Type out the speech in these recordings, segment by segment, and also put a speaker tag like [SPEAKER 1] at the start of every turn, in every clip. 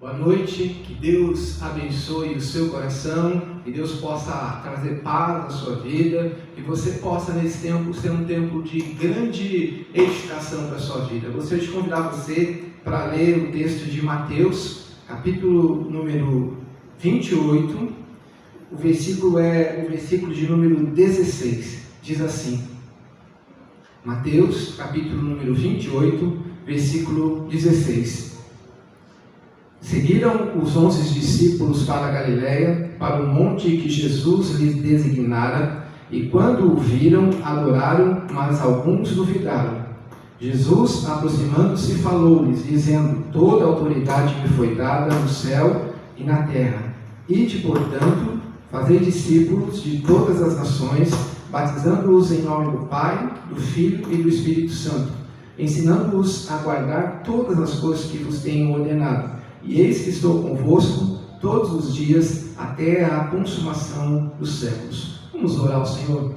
[SPEAKER 1] Boa noite, que Deus abençoe o seu coração, que Deus possa trazer paz à sua vida, que você possa nesse tempo ser um tempo de grande edificação para a sua vida. Eu gostaria de convidar você para ler o texto de Mateus, capítulo número 28, o versículo é o versículo de número 16, diz assim, Mateus, capítulo número 28, versículo 16. Seguiram os 11 discípulos para a Galiléia, para o monte que Jesus lhes designara, e quando o viram, adoraram, mas alguns duvidaram. Jesus, aproximando-se, falou-lhes, dizendo: Toda a autoridade me foi dada no céu e na terra. Ide, portanto, fazei discípulos de todas as nações, batizando-os em nome do Pai, do Filho e do Espírito Santo, ensinando-os a guardar todas as coisas que vos tenho ordenado. E eis que estou convosco todos os dias até a consumação dos séculos. Vamos orar ao Senhor.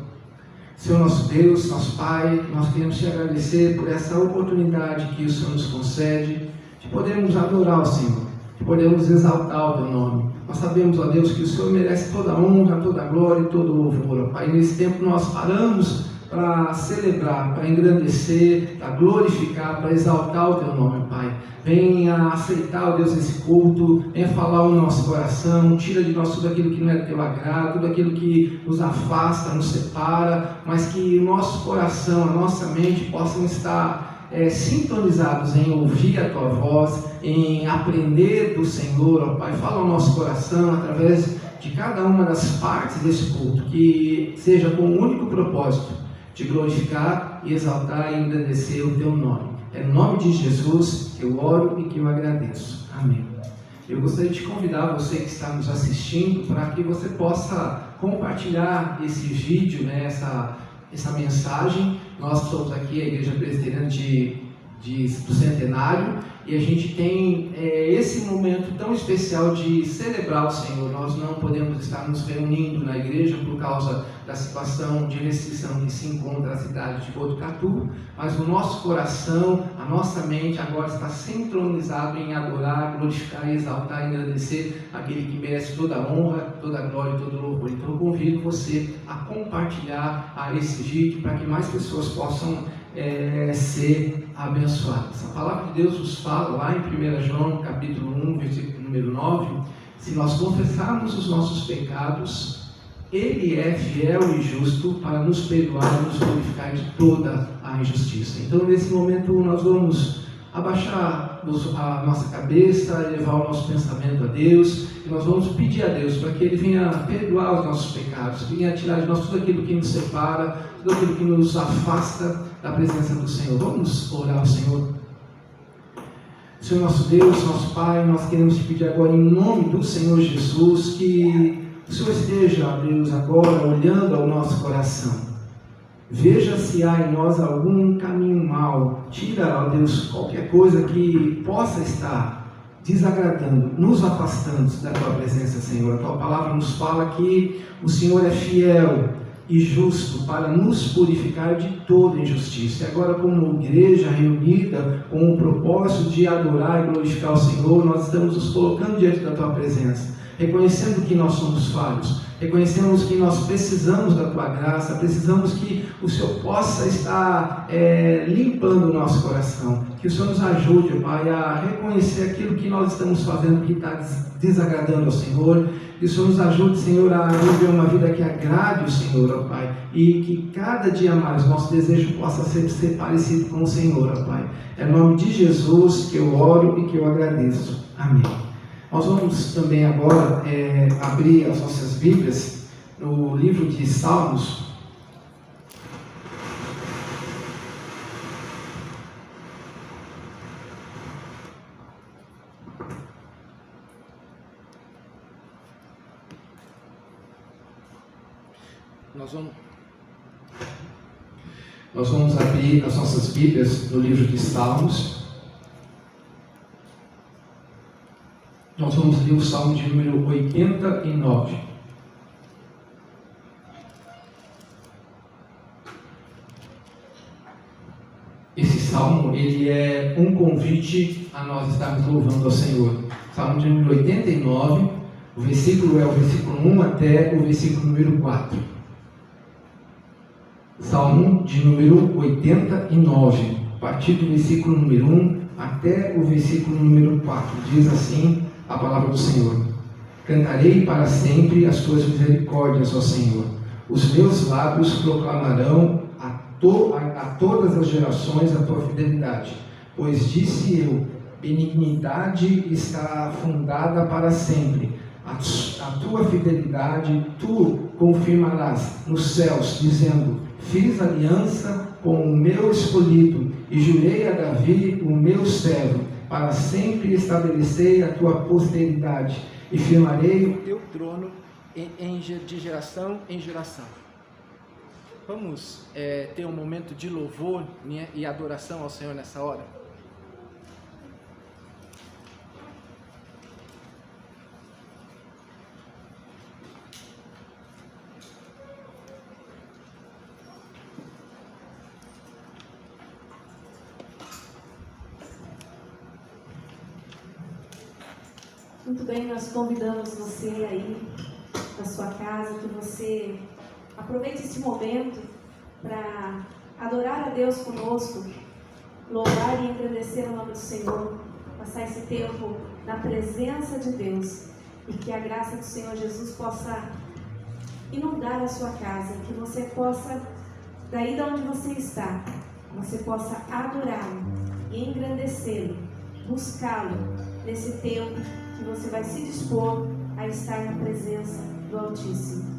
[SPEAKER 1] Senhor nosso Deus, nosso Pai, nós queremos te agradecer por essa oportunidade que o Senhor nos concede de podermos adorar o Senhor, de podermos exaltar o teu nome. Nós sabemos, ó Deus, que o Senhor merece toda a honra, toda a glória e todo o louvor. Ó Pai, nesse tempo nós paramos para celebrar, para engrandecer, para glorificar, para exaltar o teu nome, Pai. Venha aceitar, ó Deus, esse culto, venha falar o nosso coração, tira de nós tudo aquilo que não é do teu agrado, tudo aquilo que nos afasta, nos separa, mas que o nosso coração, a nossa mente possam estar sintonizados em ouvir a tua voz, em aprender do Senhor, ó Pai. Fala o nosso coração através de cada uma das partes desse culto, que seja com o único propósito de glorificar e exaltar e engrandecer o teu nome. É no nome de Jesus que eu oro e que eu agradeço. Amém. Eu gostaria de convidar você que está nos assistindo para que você possa compartilhar esse vídeo, essa mensagem. Nós somos aqui a Igreja Presbiteriana do Centenário e a gente tem esse momento tão especial de celebrar o Senhor. Nós não podemos estar nos reunindo na igreja por causa da situação de restrição que se encontra na cidade de Botucatu, mas o nosso coração, a nossa mente agora está sincronizado em adorar, glorificar, exaltar e agradecer aquele que merece toda a honra, toda a glória e todo o louvor. Então eu convido você a compartilhar esse vídeo para que mais pessoas possam ser abençoadas. A palavra de Deus nos fala lá em 1 João capítulo 1, versículo número 9, se nós confessarmos os nossos pecados, Ele é fiel e justo para nos perdoar e nos purificar de toda a injustiça. Então nesse momento nós vamos abaixar a nossa cabeça, elevar o nosso pensamento a Deus, e nós vamos pedir a Deus para que Ele venha perdoar os nossos pecados, venha tirar de nós tudo aquilo que nos separa, tudo aquilo que nos afasta da presença do Senhor. Vamos orar ao Senhor. Senhor nosso Deus, nosso Pai, nós queremos te pedir agora em nome do Senhor Jesus que o Senhor esteja, ó Deus, agora olhando ao nosso coração. Veja se há em nós algum caminho mau. Tira, ó Deus, qualquer coisa que possa estar desagradando, nos afastando da Tua presença, Senhor. A Tua palavra nos fala que o Senhor é fiel e justo para nos purificar de toda injustiça. E agora, como igreja reunida com o propósito de adorar e glorificar o Senhor, nós estamos nos colocando diante da Tua presença, reconhecendo que nós somos falhos, reconhecemos que nós precisamos da Tua graça, precisamos que o Senhor possa estar limpando o nosso coração, que o Senhor nos ajude, Pai, a reconhecer aquilo que nós estamos fazendo que está desagradando ao Senhor, que o Senhor nos ajude, Senhor, a viver uma vida que agrade o Senhor, ó Pai, e que cada dia mais nosso desejo possa ser parecido com o Senhor, ó Pai. É no nome de Jesus que eu oro e que eu agradeço. Amém. Nós vamos também agora abrir as nossas Bíblias no livro de Salmos. Nós vamos abrir as nossas Bíblias no livro de Salmos. Nós vamos ler o Salmo de número 89. Esse Salmo, ele é um convite a nós estarmos louvando ao Senhor. Salmo de número 89, o versículo é o versículo 1 até o versículo número 4. Salmo de número 89, a partir do versículo número 1 até o versículo número 4. Diz assim a palavra do Senhor: Cantarei para sempre as tuas misericórdias, ó Senhor. Os meus lábios proclamarão a todas as gerações a tua fidelidade. Pois disse eu: benignidade está fundada para sempre. A tua fidelidade tu confirmarás nos céus, dizendo: fiz aliança com o meu escolhido e jurei a Davi, o meu servo, para sempre estabelecer a tua posteridade e firmarei o teu trono de geração em geração. Vamos ter um momento de louvor, né, e adoração ao Senhor nessa hora.
[SPEAKER 2] Muito bem, nós convidamos você aí na sua casa, que você aproveite esse momento para adorar a Deus conosco, louvar e engrandecer o nome do Senhor, passar esse tempo na presença de Deus, e que a graça do Senhor Jesus possa inundar a sua casa, que você possa, daí de onde você está, você possa adorá-lo e engrandecê-lo, buscá-lo nesse tempo que você vai se dispor a estar na presença do Altíssimo.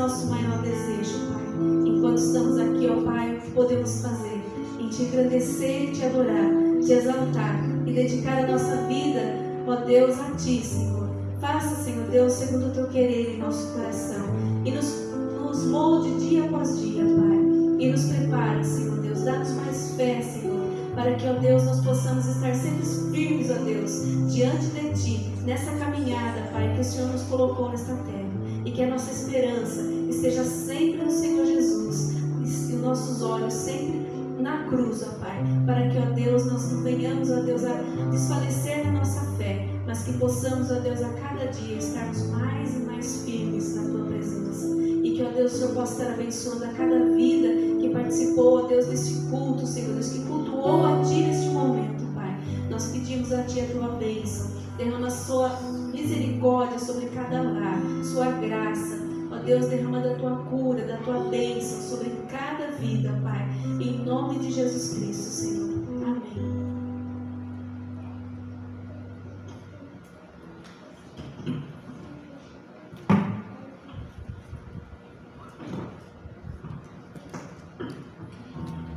[SPEAKER 2] nosso maior desejo, Pai. Enquanto estamos aqui, ó Pai, o que podemos fazer? Em Te agradecer e Te adorar, Te exaltar e dedicar a nossa vida, ó Deus, a Ti, Senhor. Faça, Senhor Deus, segundo o Teu querer em nosso coração. E nos molde dia após dia, Pai. E nos prepare, Senhor Deus. Dá-nos mais fé, Senhor. Para que, ó Deus, nós possamos estar sempre firmes, ó Deus, diante de Ti, nessa caminhada, Pai, que o Senhor nos colocou nesta terra. E que a nossa esperança esteja sempre no Senhor Jesus. E os nossos olhos sempre na cruz, ó Pai. Para que, ó Deus, nós não venhamos, ó Deus, a desfalecer na nossa fé. Mas que possamos, ó Deus, a cada dia estarmos mais e mais firmes na Tua presença. E que, ó Deus, o Senhor possa estar abençoando a cada vida que participou, ó Deus, desse culto, Senhor Deus, que cultuou a Ti neste momento, Pai. Nós pedimos a Ti a Tua bênção. Derrama a Sua misericórdia sobre cada lar, Sua graça. Ó Deus, derrama da Tua cura, da Tua bênção sobre cada vida, Pai. Em nome de Jesus Cristo, Senhor. Amém.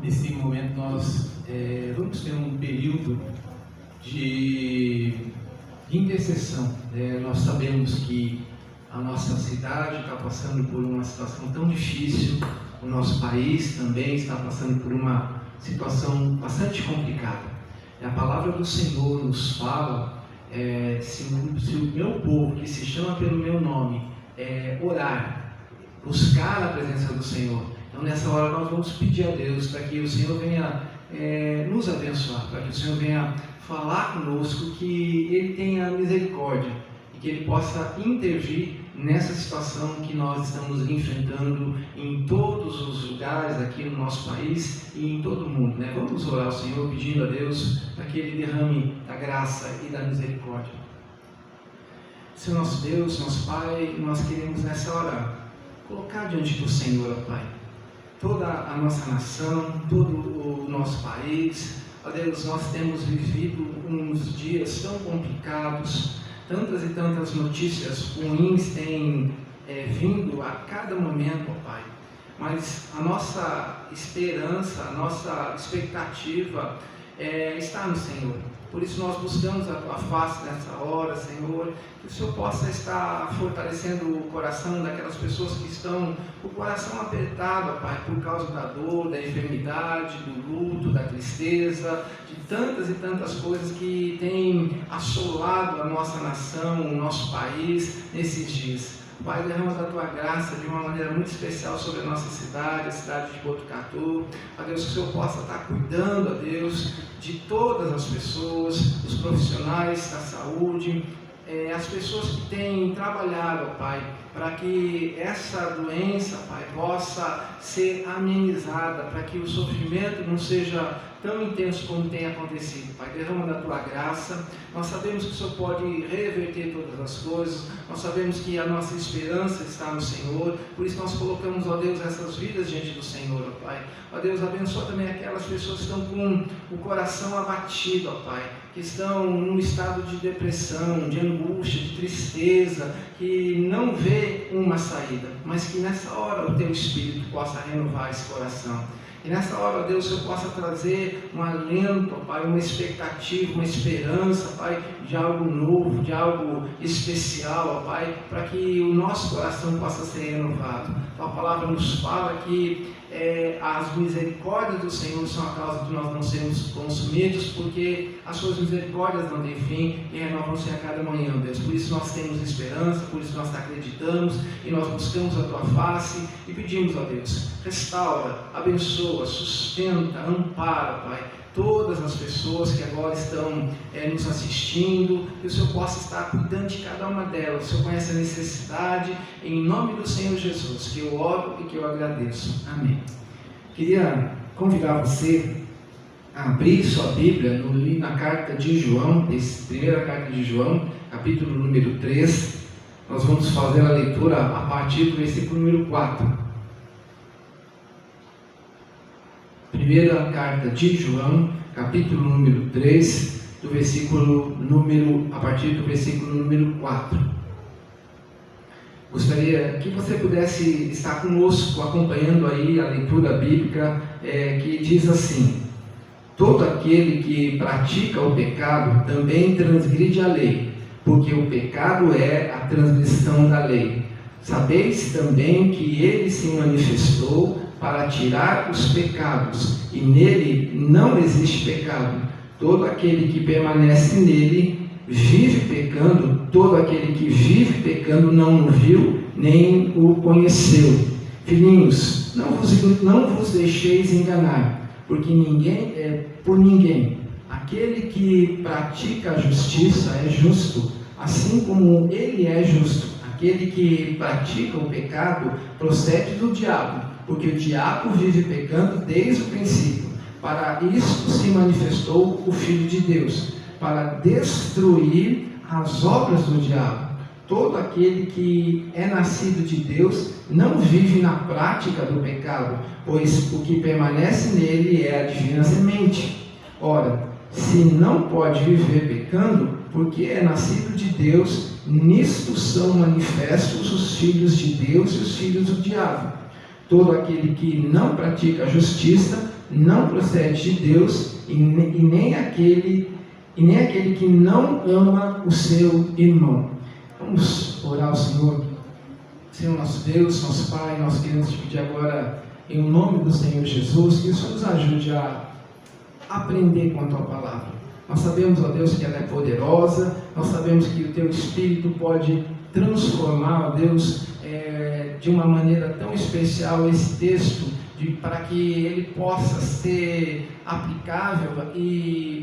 [SPEAKER 1] Nesse momento nós vamos ter um período de intercessão. Nós sabemos que a nossa cidade está passando por uma situação tão difícil, o nosso país também está passando por uma situação bastante complicada. A palavra do Senhor nos fala, se o meu povo, que se chama pelo meu nome, orar, buscar a presença do Senhor. Então, nessa hora, nós vamos pedir a Deus para que o Senhor venha nos abençoar, para que o Senhor venha falar conosco, que Ele tenha misericórdia e que Ele possa intervir nessa situação que nós estamos enfrentando em todos os lugares aqui no nosso país e em todo o mundo, né? Vamos orar ao Senhor pedindo a Deus para que Ele derrame da graça e da misericórdia. Senhor nosso Deus, nosso Pai, nós queremos nessa hora colocar diante do Senhor, ó Pai, toda a nossa nação, todo o nosso país. Ó Deus, nós temos vivido uns dias tão complicados, tantas e tantas notícias ruins têm vindo a cada momento, ó Pai. Mas a nossa esperança, a nossa expectativa está no Senhor. Por isso nós buscamos a Tua face nessa hora, Senhor, que o Senhor possa estar fortalecendo o coração daquelas pessoas que estão com o coração apertado, ó Pai, por causa da dor, da enfermidade, do luto, da tristeza, de tantas e tantas coisas que têm assolado a nossa nação, o nosso país nesses dias. Pai, derrama da Tua graça de uma maneira muito especial sobre a nossa cidade, a cidade de Botucatu. Ó Deus, que o Senhor possa estar cuidando, ó Deus, de todas as pessoas, os profissionais da saúde, as pessoas que têm trabalhado, ó Pai, para que essa doença, Pai, possa ser amenizada, para que o sofrimento não seja tão intenso como tem acontecido. Pai, derrama da Tua graça. Nós sabemos que o Senhor pode reverter todas as coisas, nós sabemos que a nossa esperança está no Senhor, por isso nós colocamos, ó Deus, essas vidas diante do Senhor, ó Pai. Ó Deus, abençoa também aquelas pessoas que estão com o coração abatido, ó Pai, que estão num estado de depressão, de angústia, de tristeza, que não vê uma saída, mas que nessa hora o Teu Espírito possa renovar esse coração. E nessa hora, Deus, o Senhor possa trazer um alento, Pai, uma expectativa, uma esperança, Pai, de algo novo, de algo especial, ó Pai, para que o nosso coração possa ser renovado. A palavra nos fala que as misericórdias do Senhor são a causa de nós não sermos consumidos, porque as Suas misericórdias não têm fim e renovam-se a cada manhã, Deus. Por isso nós temos esperança, por isso nós acreditamos e nós buscamos a Tua face e pedimos a Deus, restaura, abençoa, sustenta, ampara, Pai, todas as pessoas que agora estão nos assistindo, que o Senhor possa estar cuidando de cada uma delas. O Senhor conhece a necessidade, em nome do Senhor Jesus, que eu oro e que eu agradeço. Amém. Queria convidar você a abrir sua Bíblia na carta de João, primeira carta de João, capítulo número 3. Nós vamos fazer a leitura a partir do versículo número 4. Primeira carta de João, capítulo número 3, a partir do versículo número 4. Gostaria que você pudesse estar conosco, acompanhando aí a leitura bíblica, que diz assim: todo aquele que pratica o pecado também transgride a lei, porque o pecado é a transgressão da lei. Sabeis também que ele se manifestou para tirar os pecados, e nele não existe pecado. Todo aquele que permanece nele vive pecando, todo aquele que vive pecando não o viu, nem o conheceu. Filhinhos, não vos deixeis enganar, porque ninguém é por ninguém. Aquele que pratica a justiça é justo, assim como ele é justo. Aquele que pratica o pecado procede do diabo, porque o diabo vive pecando desde o princípio. Para isto se manifestou o Filho de Deus, para destruir as obras do diabo. Todo aquele que é nascido de Deus não vive na prática do pecado, pois o que permanece nele é a divina semente. Ora, se não pode viver pecando, porque é nascido de Deus, nisto são manifestos os filhos de Deus e os filhos do diabo. Todo aquele que não pratica a justiça não procede de Deus, e nem aquele que não ama o seu irmão. Vamos orar ao Senhor. Senhor nosso Deus, nosso Pai, nós queremos te pedir agora, em nome do Senhor Jesus, que o Senhor nos ajude a aprender com a Tua Palavra. Nós sabemos, ó Deus, que ela é poderosa, nós sabemos que o Teu Espírito pode transformar, ó Deus, de uma maneira tão especial esse texto, para que ele possa ser aplicável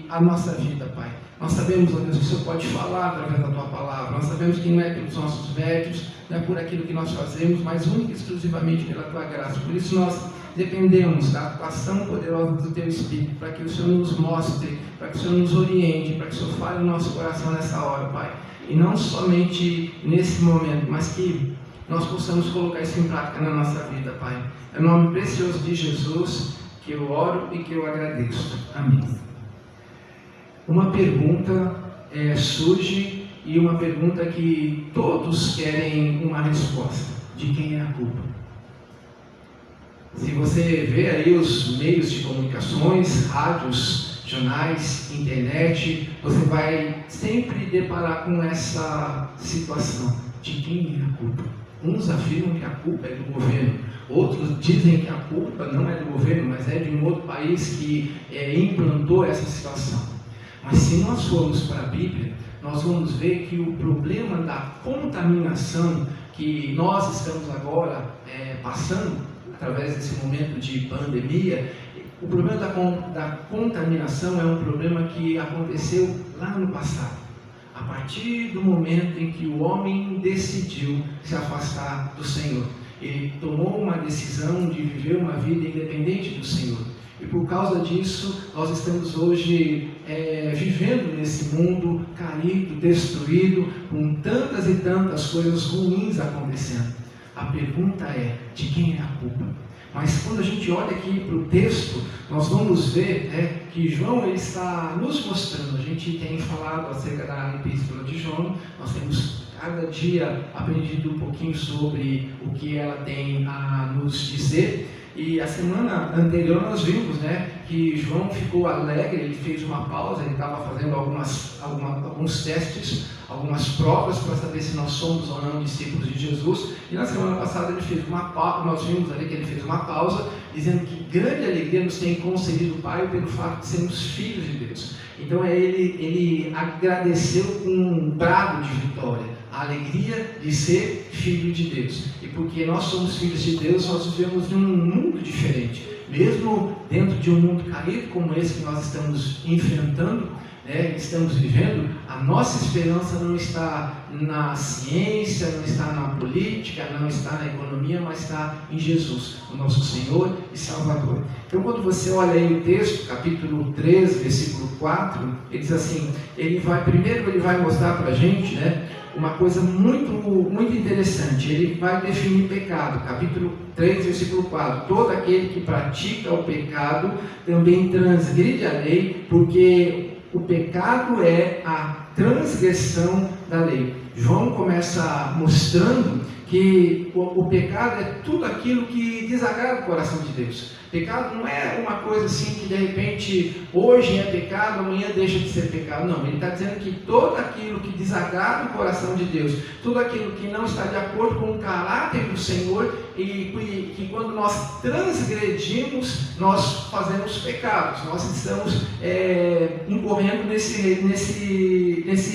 [SPEAKER 1] à nossa vida, Pai. Nós sabemos, ó Deus, que o Senhor pode falar através da Tua Palavra. Nós sabemos que não é pelos nossos méritos, não é por aquilo que nós fazemos, mas única e exclusivamente pela Tua graça. Por isso nós dependemos da atuação poderosa do Teu Espírito, para que o Senhor nos mostre, para que o Senhor nos oriente, para que o Senhor fale no nosso coração nessa hora, Pai. E não somente nesse momento, mas que nós possamos colocar isso em prática na nossa vida, Pai. É o nome precioso de Jesus que eu oro e que eu agradeço. Amém. Uma pergunta surge, e uma pergunta que todos querem uma resposta: de quem é a culpa? Se você vê aí os meios de comunicações, rádios, jornais, internet, você vai sempre deparar com essa situação: de quem é a culpa? Uns afirmam que a culpa é do governo, outros dizem que a culpa não é do governo, mas é de um outro país que implantou essa situação. Mas se nós formos para a Bíblia, nós vamos ver que o problema da contaminação que nós estamos agora passando, através desse momento de pandemia, o problema da contaminação é um problema que aconteceu lá no passado. A partir do momento em que o homem decidiu se afastar do Senhor, ele tomou uma decisão de viver uma vida independente do Senhor. E por causa disso, nós estamos hoje vivendo nesse mundo caído, destruído, com tantas e tantas coisas ruins acontecendo. A pergunta é: de quem é a culpa? Mas quando a gente olha aqui para o texto, nós vamos ver que João ele está nos mostrando. A gente tem falado acerca da Epístola de João, nós temos cada dia aprendido um pouquinho sobre o que ela tem a nos dizer. E a semana anterior nós vimos que João ficou alegre, ele fez uma pausa, ele estava fazendo alguns testes, algumas provas para saber se nós somos ou não discípulos de Jesus. E na semana passada ele fez uma pausa, nós vimos ali que ele fez uma pausa, dizendo que grande alegria nos tem concedido o Pai pelo fato de sermos filhos de Deus. Então ele agradeceu com um brado de vitória, a alegria de ser filho de Deus. E porque nós somos filhos de Deus, nós vivemos num mundo diferente. Mesmo dentro de um mundo caído como esse que nós estamos enfrentando, estamos vivendo, a nossa esperança não está na ciência, não está na política, não está na economia, mas está em Jesus, o nosso Senhor e Salvador. Então, quando você olha aí o texto, capítulo 3, versículo 4, ele diz assim, ele vai mostrar para a gente, uma coisa muito, muito interessante. Ele vai definir pecado, capítulo 3, versículo 4. Todo aquele que pratica o pecado também transgride a lei, porque o pecado é a transgressão da lei. João começa mostrando que o pecado é tudo aquilo que desagrada o coração de Deus. Pecado não é uma coisa assim que de repente hoje é pecado, amanhã deixa de ser pecado. Não, ele está dizendo que todo aquilo que desagrada o coração de Deus, tudo aquilo que não está de acordo com o caráter do Senhor, e que quando nós transgredimos, nós fazemos pecados, nós estamos incorrendo nesse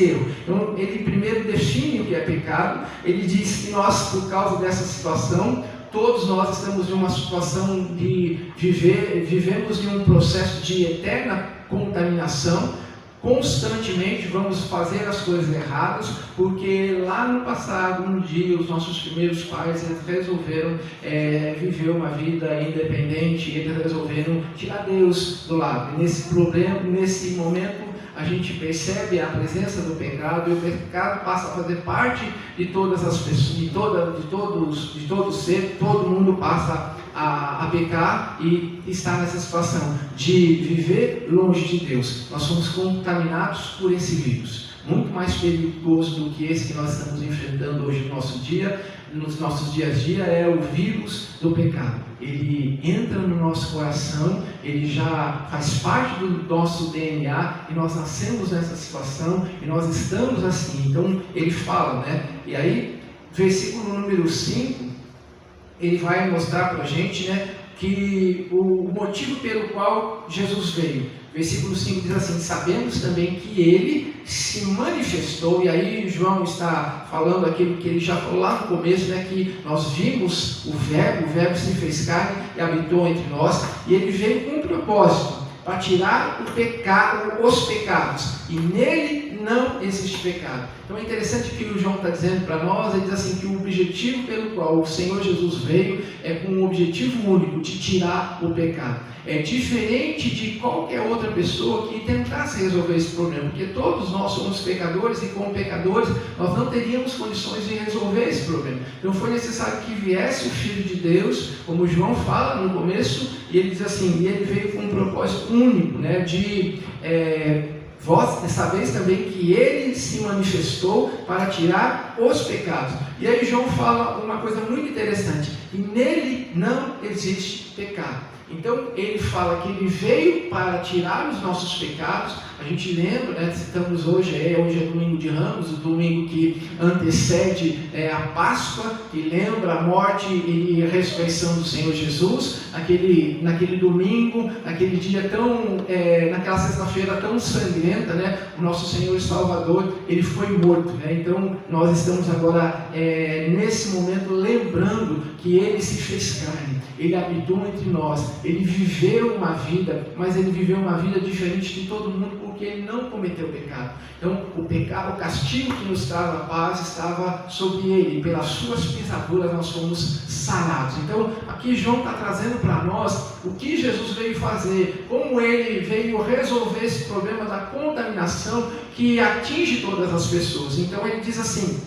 [SPEAKER 1] erro. Então ele primeiro define o que é pecado. Ele diz que nós, por causa dessa situação, todos nós estamos em uma situação de vivemos em um processo de eterna contaminação. Constantemente vamos fazer as coisas erradas, porque lá no passado, um dia, os nossos primeiros pais resolveram viver uma vida independente, e eles resolveram tirar Deus do lado. E nesse momento, a gente percebe a presença do pecado, e o pecado passa a fazer parte de todas as pessoas, de todo ser. Todo mundo passa a pecar e está nessa situação de viver longe de Deus. Nós somos contaminados por esse vírus, muito mais perigoso do que esse que nós estamos enfrentando hoje no nosso dia, nos nossos dias a dia, é o vírus do pecado. Ele entra no nosso coração, ele já faz parte do nosso DNA, e nós nascemos nessa situação, e nós estamos assim. Então ele fala, né? E aí, versículo número 5, ele vai mostrar para a gente, né, que o motivo pelo qual Jesus veio. Versículo 5 diz assim: sabemos também que ele se manifestou. E aí João está falando aquilo que ele já falou lá no começo, né, que nós vimos o verbo se fez carne e habitou entre nós, e ele veio com um propósito, para tirar os pecados, e nele não existe pecado. Então é interessante que o João está dizendo para nós. Ele diz assim, que o objetivo pelo qual o Senhor Jesus veio é com um objetivo único, de tirar o pecado. É diferente de qualquer outra pessoa que tentasse resolver esse problema, porque todos nós somos pecadores, e como pecadores nós não teríamos condições de resolver esse problema. Então foi necessário que viesse o Filho de Deus, como João fala no começo, e ele diz assim, e ele veio com um propósito único, né, vós sabeis também que ele se manifestou para tirar os pecados. E aí João fala uma coisa muito interessante, que nele não existe pecado. Então ele fala que ele veio para tirar os nossos pecados. A gente lembra, né, citamos hoje é domingo de Ramos, o domingo que antecede a Páscoa, que lembra a morte e a ressurreição do Senhor Jesus. Naquele domingo, naquele dia naquela sexta-feira tão sangrenta, né, o nosso Senhor e Salvador, ele foi morto, né? Então nós estamos agora nesse momento lembrando que ele se fez carne, ele habitou entre nós, ele viveu uma vida, mas ele viveu uma vida diferente de todo mundo, porque ele não cometeu pecado. Então o castigo que nos trava a paz estava sobre ele, e pelas suas pisaduras nós fomos sarados. Então aqui João está trazendo para nós o que Jesus veio fazer, como ele veio resolver esse problema da contaminação que atinge todas as pessoas. Então ele diz assim,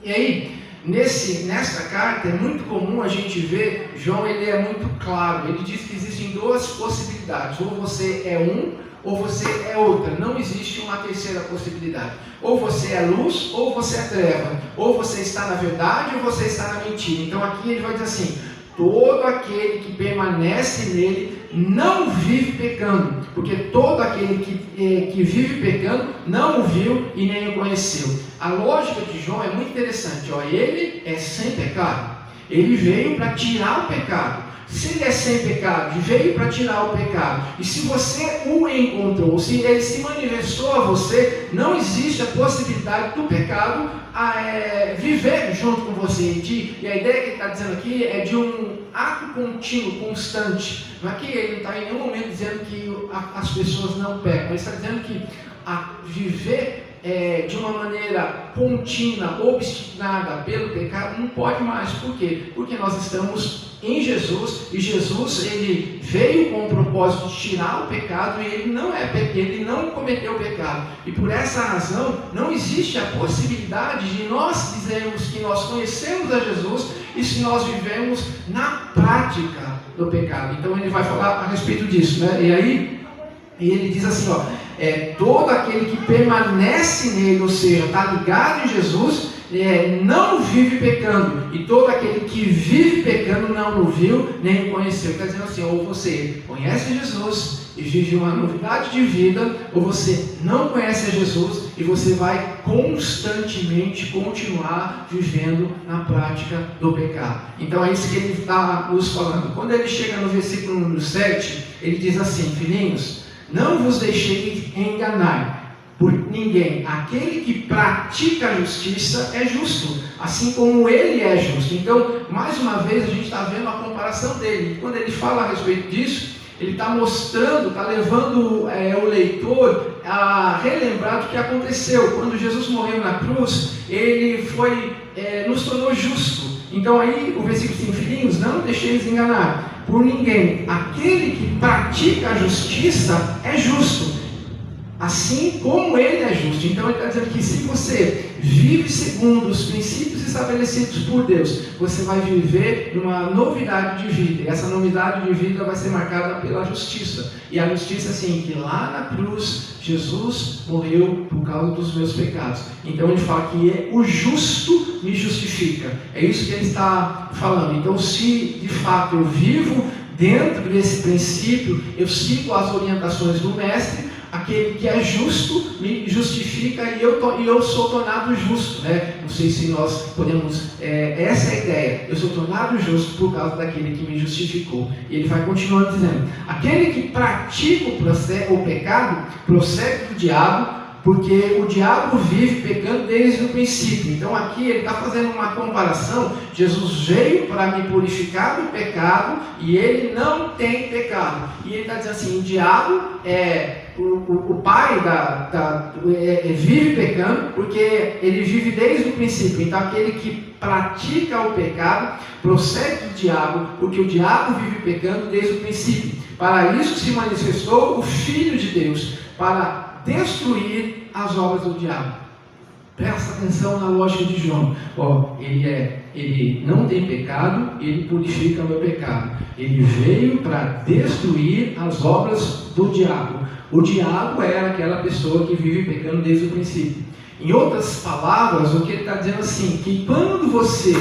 [SPEAKER 1] e aí nesta carta é muito comum a gente ver, João ele é muito claro, ele diz que existem duas possibilidades: ou você é um, ou você é outra. Não existe uma terceira possibilidade. Ou você é luz, ou você é treva. Ou você está na verdade, ou você está na mentira. Então aqui ele vai dizer assim: todo aquele que permanece nele não vive pecando, porque todo aquele que vive pecando não o viu e nem o conheceu. A lógica de João é muito interessante. Ele é sem pecado, ele veio para tirar o pecado. Se ele é sem pecado, veio para tirar o pecado, e se você o encontrou, se ele se manifestou a você, não existe a possibilidade do pecado viver junto com você. E a ideia que ele está dizendo aqui é de um ato contínuo, constante. Aqui ele não está em nenhum momento dizendo que as pessoas não pecam, ele está dizendo que viver de uma maneira contínua, obstinada pelo pecado, não pode mais. Por quê? Porque nós estamos em Jesus, e Jesus ele veio com o propósito de tirar o pecado, e ele não cometeu o pecado, e por essa razão não existe a possibilidade de nós dizermos que nós conhecemos a Jesus e se nós vivemos na prática do pecado. Então ele vai falar a respeito disso, né? E aí ele diz assim, todo aquele que permanece nele, ou seja, está ligado em Jesus, não vive pecando, e todo aquele que vive pecando não o viu nem o conheceu. Está dizendo assim, ou você conhece Jesus e vive uma novidade de vida, ou você não conhece a Jesus e você vai constantemente continuar vivendo na prática do pecado. Então é isso que ele está nos falando. Quando ele chega no versículo número 7, ele diz assim: filhinhos, não vos deixeis enganar por ninguém. Aquele que pratica a justiça é justo, assim como ele é justo. Então, mais uma vez, a gente está vendo a comparação dele. E quando ele fala a respeito disso, ele está mostrando, está levando o leitor a relembrar do que aconteceu. Quando Jesus morreu na cruz, ele nos tornou justo. Então aí o versículo 5, filhinhos, não deixeis enganar por ninguém. Aquele que pratica a justiça é justo, assim como ele é justo. Então ele está dizendo que se você vive segundo os princípios estabelecidos por Deus, você vai viver numa novidade de vida. E essa novidade de vida vai ser marcada pela justiça. E a justiça, assim, que lá na cruz Jesus morreu por causa dos meus pecados. Então ele fala que o justo me justifica. É isso que ele está falando. Então, se de fato eu vivo dentro desse princípio, eu sigo as orientações do mestre, aquele que é justo me justifica e eu sou tornado justo, né? Não sei se nós podemos, essa é a ideia, eu sou tornado justo por causa daquele que me justificou. E ele vai continuar dizendo, aquele que pratica o pecado procede do diabo, porque o diabo vive pecando desde o princípio. Então aqui ele está fazendo uma comparação. Jesus veio para me purificar do pecado e ele não tem pecado. E ele está dizendo assim, o diabo o pai vive pecando porque ele vive desde o princípio. Então aquele que pratica o pecado procede do diabo, porque o diabo vive pecando desde o princípio. Para isso se manifestou o Filho de Deus, para destruir as obras do diabo. Presta atenção na lógica de João. Ele não tem pecado, ele purifica o meu pecado. Ele veio para destruir as obras do diabo. O diabo era aquela pessoa que vive pecando desde o princípio. Em outras palavras, o que ele está dizendo assim, que quando você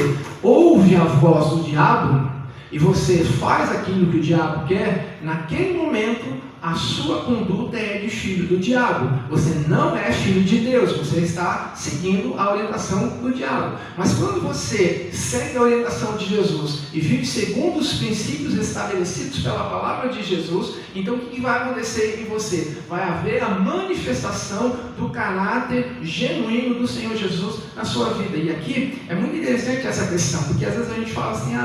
[SPEAKER 1] ouve a voz do diabo e você faz aquilo que o diabo quer, naquele momento a sua conduta é de filho do diabo. Você não é filho de Deus, você está seguindo a orientação do diabo. Mas quando você segue a orientação de Jesus e vive segundo os princípios estabelecidos pela palavra de Jesus, então o que vai acontecer em você? Vai haver a manifestação do caráter genuíno do Senhor Jesus na sua vida. E aqui é muito interessante essa questão, porque às vezes a gente fala assim,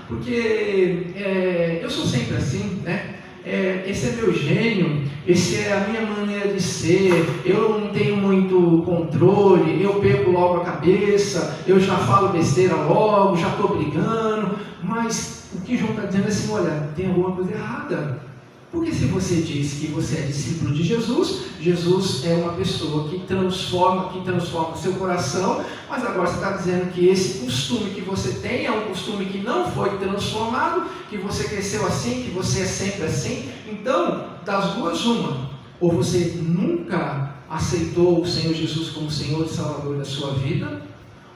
[SPEAKER 1] porque eu sou sempre assim, né? Esse é meu gênio, esse é a minha maneira de ser, eu não tenho muito controle, eu perco logo a cabeça, eu já falo besteira logo, já estou brigando. Mas o que João está dizendo é assim, olha, tem alguma coisa errada. Porque se você diz que você é discípulo de Jesus, Jesus é uma pessoa que transforma o seu coração, mas agora você está dizendo que esse costume que você tem é um costume que não foi transformado, que você cresceu assim, que você é sempre assim. Então, das duas uma, ou você nunca aceitou o Senhor Jesus como Senhor e Salvador da sua vida,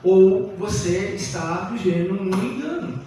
[SPEAKER 1] ou você está vivendo um engano.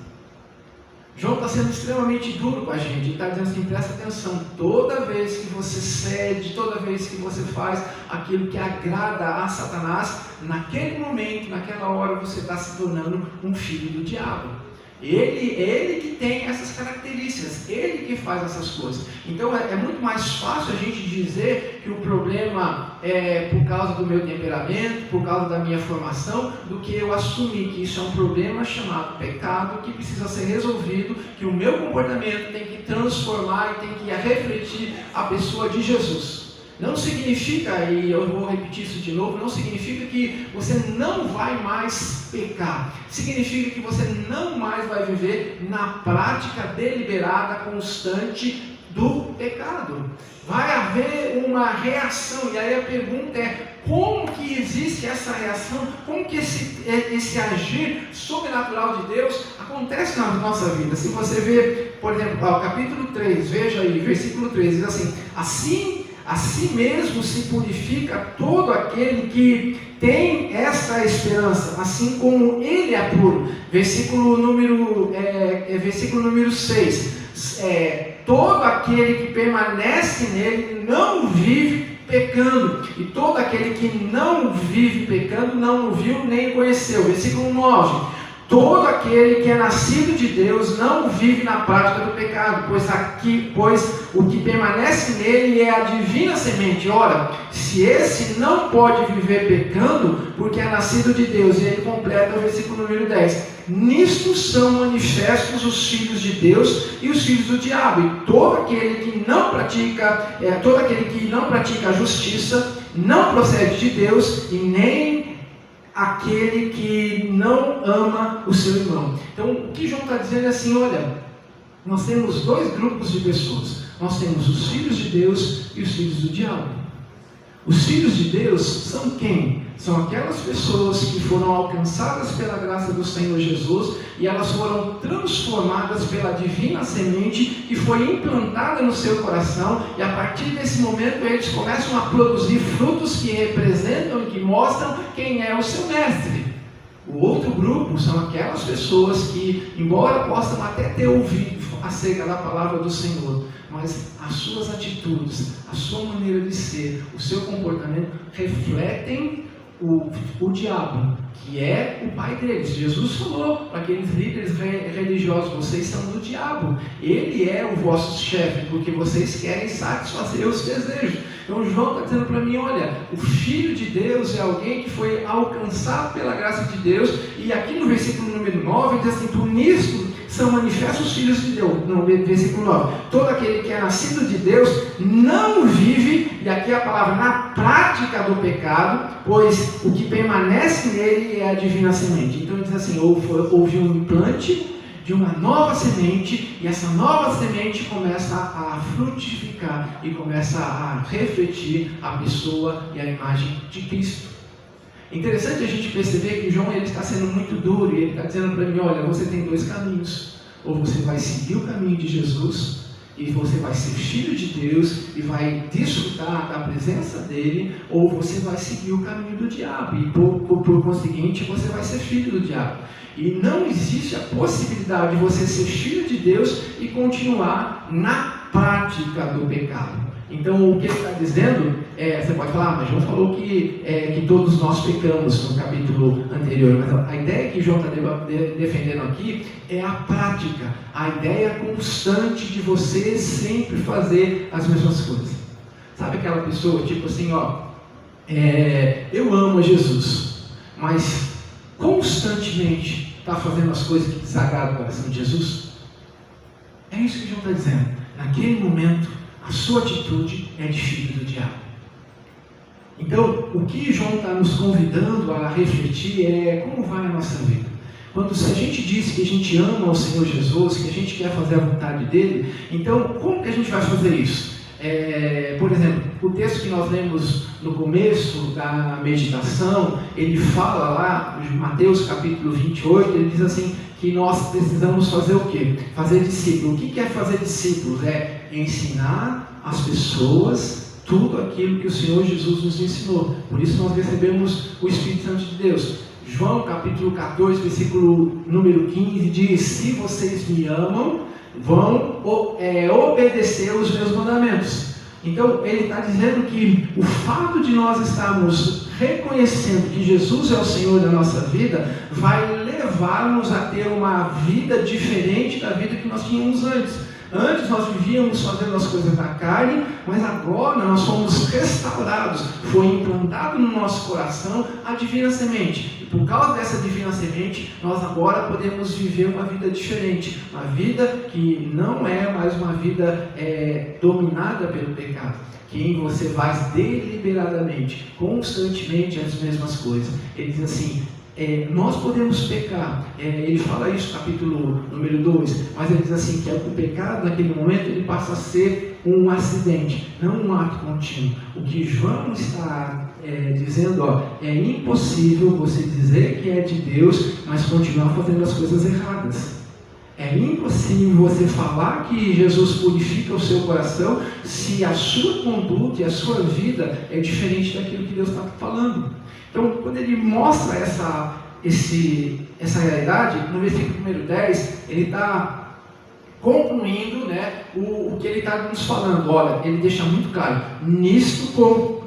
[SPEAKER 1] João está sendo extremamente duro com a gente. Ele está dizendo assim, presta atenção, toda vez que você cede, toda vez que você faz aquilo que agrada a Satanás, naquele momento, naquela hora, você está se tornando um filho do diabo. Ele que tem essas características, ele que faz essas coisas. Então é muito mais fácil a gente dizer que o problema é por causa do meu temperamento, por causa da minha formação, do que eu assumir que isso é um problema chamado pecado, que precisa ser resolvido, que o meu comportamento tem que transformar e tem que refletir a pessoa de Jesus. Não significa, e eu vou repetir isso de novo, não significa que você não vai mais pecar. Significa que você não mais vai viver na prática deliberada, constante do pecado. Vai haver uma reação, e aí a pergunta é, como que existe essa reação? Como que esse agir sobrenatural de Deus acontece na nossa vida? Se você vê, por exemplo, o capítulo 3, veja aí, versículo 3, diz assim, a si mesmo se purifica todo aquele que tem essa esperança, assim como ele é puro. Versículo número 6. Todo aquele que permanece nele não vive pecando, e todo aquele que não vive pecando não o viu nem conheceu. Versículo 9. Todo aquele que é nascido de Deus não vive na prática do pecado, pois o que permanece nele é a divina semente. Ora, se esse não pode viver pecando, porque é nascido de Deus, e ele completa o versículo número 10. Nisto são manifestos os filhos de Deus e os filhos do diabo. E todo aquele que não pratica a justiça não procede de Deus, e nem aquele que não ama o seu irmão. Então, o que João está dizendo é assim: olha, nós temos dois grupos de pessoas. Nós temos os filhos de Deus e os filhos do diabo. Os filhos de Deus são quem? São aquelas pessoas que foram alcançadas pela graça do Senhor Jesus e elas foram transformadas pela divina semente que foi implantada no seu coração, e a partir desse momento eles começam a produzir frutos que representam e que mostram quem é o seu mestre. O outro grupo são aquelas pessoas que, embora possam até ter ouvido acerca da palavra do Senhor, mas as suas atitudes, a sua maneira de ser, o seu comportamento refletem o diabo, que é o pai deles. Jesus falou para aqueles líderes religiosos: vocês são do diabo, ele é o vosso chefe, porque vocês querem satisfazer os desejos. Então João está dizendo para mim: olha, o Filho de Deus é alguém que foi alcançado pela graça de Deus, e aqui no versículo número 9 diz assim: por nisto são manifestos os filhos de Deus. No versículo 9, todo aquele que é nascido de Deus não vive, e aqui a palavra, na prática do pecado, pois o que permanece nele é a divina semente. Então ele diz assim: houve um implante de uma nova semente, e essa nova semente começa a frutificar e começa a refletir a pessoa e a imagem de Cristo. Interessante a gente perceber que João ele está sendo muito duro, e ele está dizendo para mim: olha, você tem dois caminhos. Ou você vai seguir o caminho de Jesus, e você vai ser filho de Deus e vai desfrutar da presença dele, ou você vai seguir o caminho do diabo, e por conseguinte você vai ser filho do diabo. E não existe a possibilidade de você ser filho de Deus e continuar na prática do pecado. Então, o que ele está dizendo, você pode falar: mas João falou que todos nós pecamos no capítulo anterior. Mas a ideia que João está defendendo aqui é a prática, a ideia constante de você sempre fazer as mesmas coisas. Sabe aquela pessoa, tipo assim, eu amo a Jesus, mas constantemente está fazendo as coisas que desagradam o coração de Jesus? É isso que João está dizendo. Naquele momento, a sua atitude é de filho do diabo. Então, o que João está nos convidando a refletir é como vai a nossa vida. Se a gente diz que a gente ama o Senhor Jesus, que a gente quer fazer a vontade dele, então como que a gente vai fazer isso? Por exemplo, o texto que nós lemos no começo da meditação, ele fala lá, em Mateus capítulo 28, ele diz assim, que nós precisamos fazer o quê? Fazer discípulo. O que é fazer discípulos? É ensinar as pessoas tudo aquilo que o Senhor Jesus nos ensinou. Por isso nós recebemos o Espírito Santo de Deus. João capítulo 14, versículo número 15 diz: se vocês me amam, vão obedecer os meus mandamentos. Então ele está dizendo que o fato de nós estarmos reconhecendo que Jesus é o Senhor da nossa vida vai levar-nos a ter uma vida diferente da vida que nós tínhamos antes. Antes nós vivíamos fazendo as coisas da carne, mas agora nós somos restaurados. Foi implantado no nosso coração a divina semente. E por causa dessa divina semente, nós agora podemos viver uma vida diferente. Uma vida que não é mais uma vida dominada pelo pecado. Que você faz deliberadamente, constantemente as mesmas coisas. Ele diz assim: nós podemos pecar, ele fala isso no capítulo número 2, mas ele diz assim, que o pecado naquele momento ele passa a ser um acidente, não um ato contínuo. O que João está dizendo, é impossível você dizer que é de Deus, mas continuar fazendo as coisas erradas. É impossível você falar que Jesus purifica o seu coração se a sua conduta e a sua vida é diferente daquilo que Deus está falando. Então, quando ele mostra essa realidade, no versículo número 10, ele está concluindo, né, o que ele está nos falando. Olha, ele deixa muito claro, nisto como?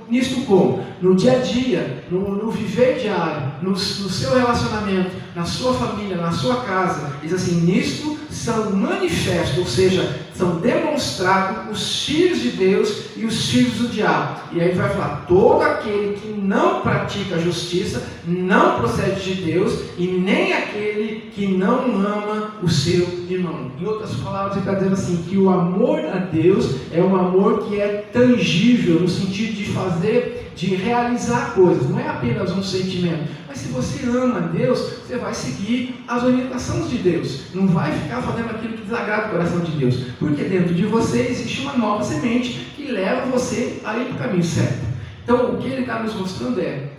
[SPEAKER 1] No dia a dia, no viver diário, no seu relacionamento, na sua família, na sua casa. Diz assim, nisto são manifestos, ou seja, são demonstrados os filhos de Deus e os filhos do diabo. E aí vai falar, todo aquele que não pratica a justiça, não procede de Deus, e nem aquele que não ama o seu irmão. Em outras palavras, ele está dizendo assim, que o amor a Deus é um amor que é tangível, no sentido de fazer, de realizar coisas, não é apenas um sentimento. Mas se você ama a Deus, você vai seguir as orientações de Deus, não vai ficar fazendo aquilo que desagrada o coração de Deus, porque dentro de você existe uma nova semente que leva você a ir para o caminho certo. Então, o que ele está nos mostrando é,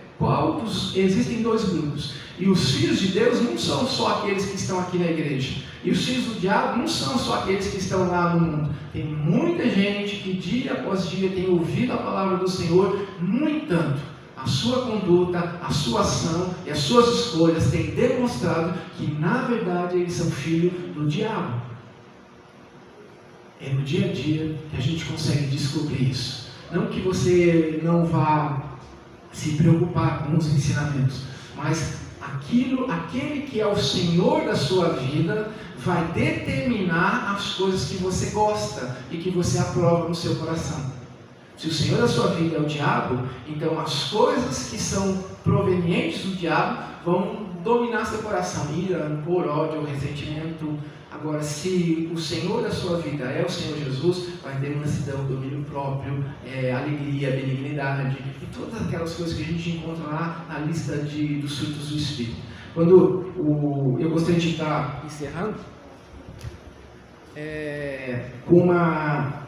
[SPEAKER 1] existem dois grupos, e os filhos de Deus não são só aqueles que estão aqui na igreja, e os filhos do diabo não são só aqueles que estão lá no mundo. Tem muita gente que dia após dia tem ouvido a palavra do Senhor, no entanto, a sua conduta, a sua ação e as suas escolhas têm demonstrado que na verdade eles são filhos do diabo. É no dia a dia que a gente consegue descobrir isso. Não que você não vá se preocupar com os ensinamentos, mas aquele que é o Senhor da sua vida vai determinar as coisas que você gosta e que você aprova no seu coração. Se o Senhor da sua vida é o diabo, então as coisas que são provenientes do diabo vão dominar seu coração, ira, rancor, ódio, ressentimento. Agora, se o Senhor da sua vida é o Senhor Jesus, vai ter mansidão, domínio próprio, alegria, benignidade e todas aquelas coisas que a gente encontra lá na lista dos frutos do Espírito. Eu gostaria de estar encerrando com uma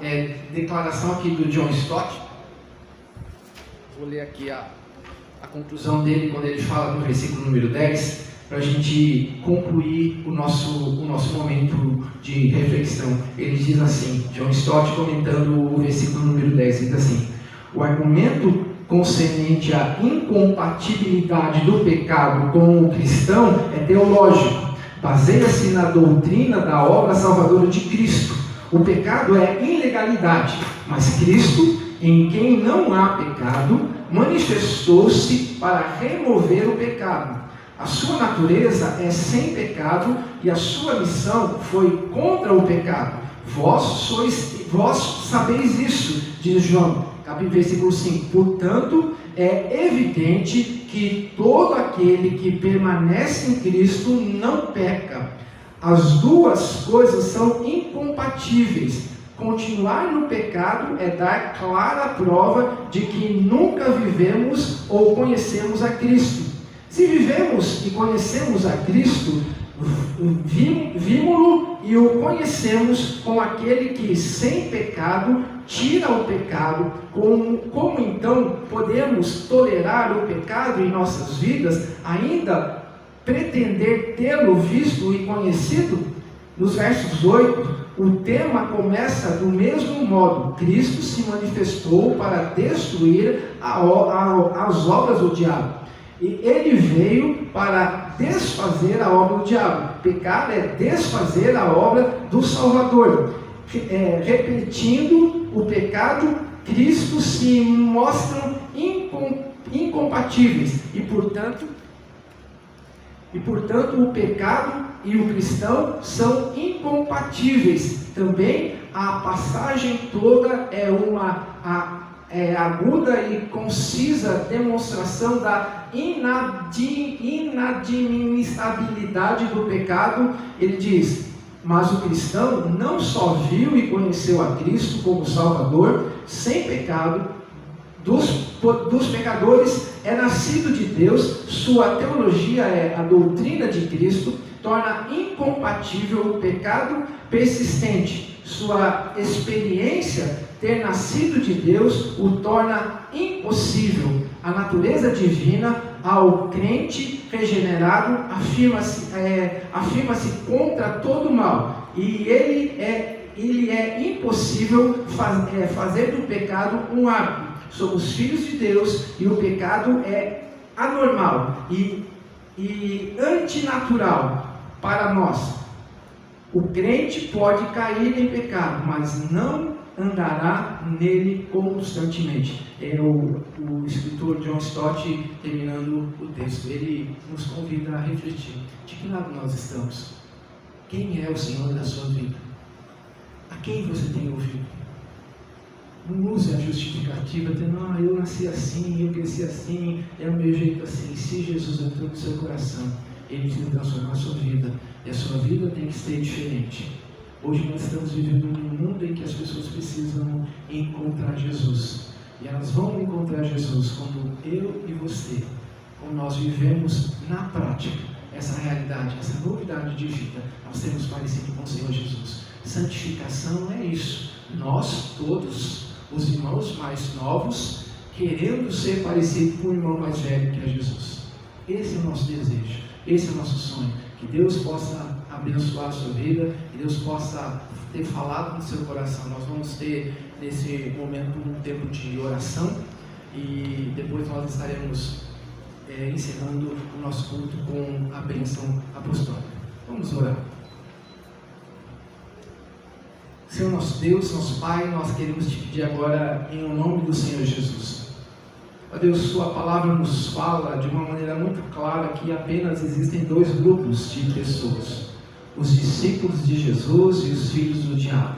[SPEAKER 1] declaração aqui do John Stott. Vou ler aqui a conclusão dele quando ele fala no versículo número 10, para a gente concluir o nosso momento de reflexão. Ele diz assim, John Stott comentando o versículo número 10, ele diz assim: o argumento concernente à incompatibilidade do pecado com o cristão é teológico. Baseia-se na doutrina da obra salvadora de Cristo. O pecado é ilegalidade, mas Cristo, em quem não há pecado, manifestou-se para remover o pecado. A sua natureza é sem pecado e a sua missão foi contra o pecado. Vós sabeis isso, diz João, versículo 5. Portanto, é evidente que todo aquele que permanece em Cristo não peca. As duas coisas são incompatíveis. Continuar no pecado é dar clara prova de que nunca vivemos ou conhecemos a Cristo. Se vivemos e conhecemos a Cristo, vimos-lo e o conhecemos com aquele que, sem pecado, tira o pecado. Como então podemos tolerar o pecado em nossas vidas, ainda pretender tê-lo visto e conhecido? Nos versos 8, o tema começa do mesmo modo. Cristo se manifestou para destruir as obras do diabo. E ele veio para desfazer a obra do diabo. Pecar é desfazer a obra do Salvador. Repetindo o pecado, Cristo se mostram incompatíveis. E portanto, o pecado e o cristão são incompatíveis. Também a passagem toda é uma aguda e concisa demonstração da inadministrabilidade do pecado. Ele diz: mas o cristão não só viu e conheceu a Cristo como Salvador, sem pecado, dos pecadores, é nascido de Deus. Sua teologia é a doutrina de Cristo, torna incompatível o pecado persistente. Sua experiência, ter nascido de Deus, o torna impossível. A natureza divina ao crente regenerado, afirma-se contra todo mal. E ele é impossível fazer do pecado um hábito. Somos filhos de Deus e o pecado é anormal e antinatural para nós. O crente pode cair em pecado, mas não andará nele constantemente. É o escritor John Stott, terminando o texto, ele nos convida a refletir: de que lado nós estamos? Quem é o Senhor da sua vida? A quem você tem ouvido? Não use a justificativa dizendo: eu nasci assim, eu cresci assim, é o meu jeito assim. Se Jesus entrou no seu coração, Ele tem que transformar a sua vida, e a sua vida tem que ser diferente. Hoje nós estamos vivendo num mundo em que as pessoas precisam encontrar Jesus, e elas vão encontrar Jesus quando eu e você, quando nós vivemos na prática essa realidade, essa novidade de vida, nós temos parecido com o Senhor Jesus. Santificação é isso. Nós todos, os irmãos mais novos, querendo ser parecido com o irmão mais velho, que é Jesus. Esse é o nosso desejo, esse é o nosso sonho. Que Deus possa abençoar a sua vida, que Deus possa ter falado no seu coração. Nós vamos ter nesse momento um tempo de oração e depois nós estaremos encerrando o nosso culto com a bênção apostólica. Vamos orar. Senhor nosso Deus, nosso Pai, nós queremos te pedir agora em nome do Senhor Jesus. Ó Deus, sua palavra nos fala de uma maneira muito clara que apenas existem dois grupos de pessoas: os discípulos de Jesus e os filhos do diabo.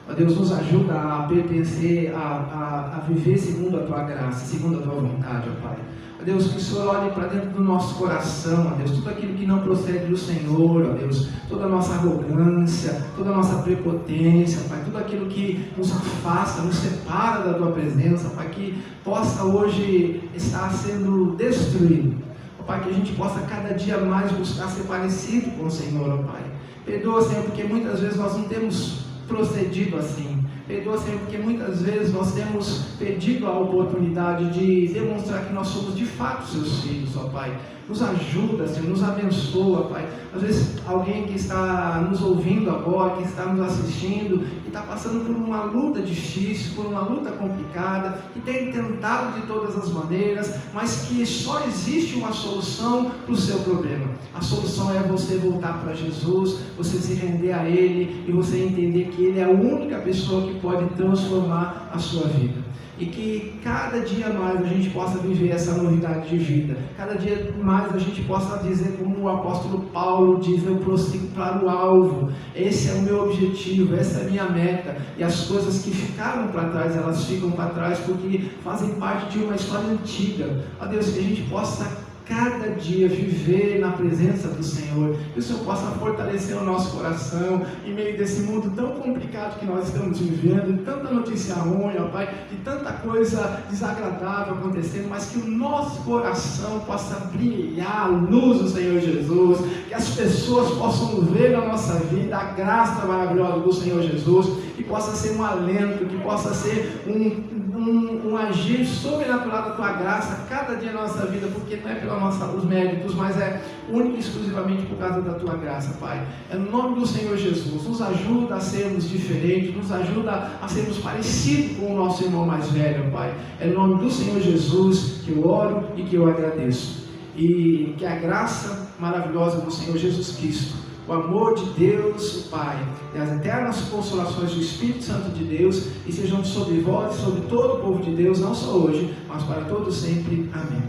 [SPEAKER 1] Ó Deus, nos ajuda a pertencer, a viver segundo a tua graça, segundo a tua vontade, ó Pai. Ó Deus, que o Senhor olhe para dentro do nosso coração, ó Deus, tudo aquilo que não procede do Senhor, ó Deus, toda a nossa arrogância, toda a nossa prepotência, Pai, tudo aquilo que nos afasta, nos separa da tua presença, Pai, que possa hoje estar sendo destruído. Ó Pai, que a gente possa cada dia mais buscar ser parecido com o Senhor, ó Pai. Perdoa, Senhor, porque muitas vezes nós não temos procedido assim. Perdoa, Senhor, porque muitas vezes nós temos perdido a oportunidade de demonstrar que nós somos de fato seus filhos, ó Pai. Nos ajuda, Senhor, nos abençoa, Pai. Às vezes alguém que está nos ouvindo agora, que está nos assistindo, que está passando por uma luta difícil, por uma luta complicada, que tem tentado de todas as maneiras, mas que só existe uma solução para o seu problema. A solução é você voltar para Jesus, você se render a Ele e você entender que Ele é a única pessoa que pode transformar a sua vida. E que cada dia mais a gente possa viver essa novidade de vida. Cada dia mais a gente possa dizer como o apóstolo Paulo diz: eu prossigo para o alvo. Esse é o meu objetivo, essa é a minha meta. E as coisas que ficaram para trás, elas ficam para trás porque fazem parte de uma história antiga. Ó Deus, que a gente possa cada dia viver na presença do Senhor, que o Senhor possa fortalecer o nosso coração em meio desse mundo tão complicado que nós estamos vivendo, de tanta notícia ruim, ó Pai, de tanta coisa desagradável acontecendo, mas que o nosso coração possa brilhar a luz do Senhor Jesus, que as pessoas possam ver na nossa vida a graça maravilhosa do Senhor Jesus, que possa ser um alento, que possa ser um agir sobrenatural da tua graça cada dia na nossa vida, porque não é pelos méritos, mas é única e exclusivamente por causa da tua graça, Pai. É no nome do Senhor Jesus, nos ajuda a sermos diferentes, nos ajuda a sermos parecidos com o nosso irmão mais velho, Pai. É no nome do Senhor Jesus que eu oro e que eu agradeço. E que a graça maravilhosa do Senhor Jesus Cristo, o amor de Deus, o Pai, e as eternas consolações do Espírito Santo de Deus, e sejam sobre vós e sobre todo o povo de Deus, não só hoje, mas para todo sempre. Amém.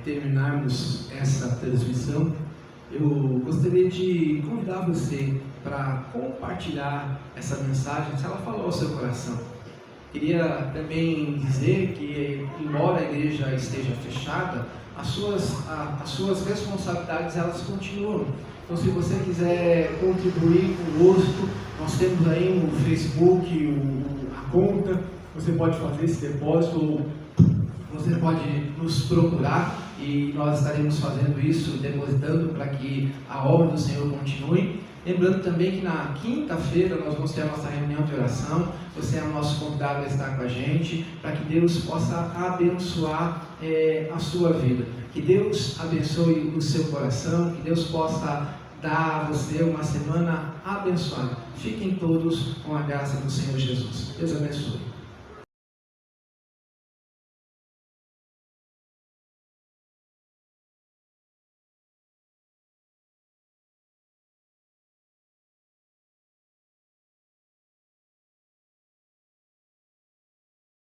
[SPEAKER 1] Terminarmos essa transmissão, eu gostaria de convidar você para compartilhar essa mensagem, se ela falou ao seu coração. Queria também dizer que, embora a igreja esteja fechada, as suas responsabilidades elas continuam. Então, se você quiser contribuir conosco, nós temos aí no Facebook a conta, você pode fazer esse depósito, ou você pode nos procurar e nós estaremos fazendo isso, depositando para que a obra do Senhor continue. Lembrando também que na quinta-feira nós vamos ter a nossa reunião de oração. Você é o nosso convidado a estar com a gente, para que Deus possa abençoar a sua vida. Que Deus abençoe o seu coração, que Deus possa dar a você uma semana abençoada. Fiquem todos com a graça do Senhor Jesus. Deus abençoe.